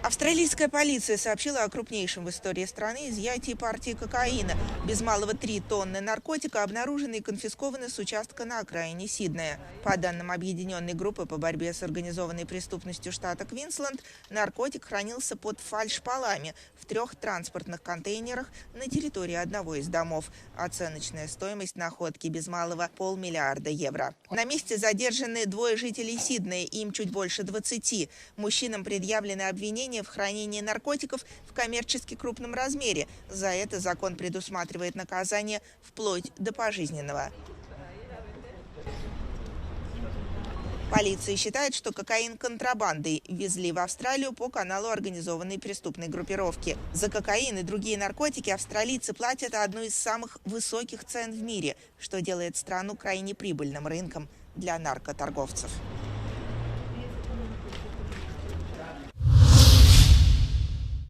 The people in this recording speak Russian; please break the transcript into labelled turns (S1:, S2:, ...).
S1: Австралийская полиция сообщила о крупнейшем в истории страны изъятии партии кокаина. Без малого 3 тонны наркотика обнаружены и конфискованы с участка на окраине Сиднея. По данным объединенной группы по борьбе с организованной преступностью штата Квинсленд, наркотик хранился под фальшполами в 3 транспортных контейнерах на территории одного из домов. Оценочная стоимость находки без малого $500 миллиона. На месте задержаны 2 жителей Сиднея, им чуть больше 20. Мужчинам предъявлены обвинения в хранении наркотиков в коммерчески крупном размере. За это закон предусматривает наказание вплоть до пожизненного. Полиция считает, что кокаин контрабандой везли в Австралию по каналу организованной преступной группировки. За кокаин и другие наркотики австралийцы платят одну из самых высоких цен в мире, что делает страну крайне прибыльным рынком для наркоторговцев.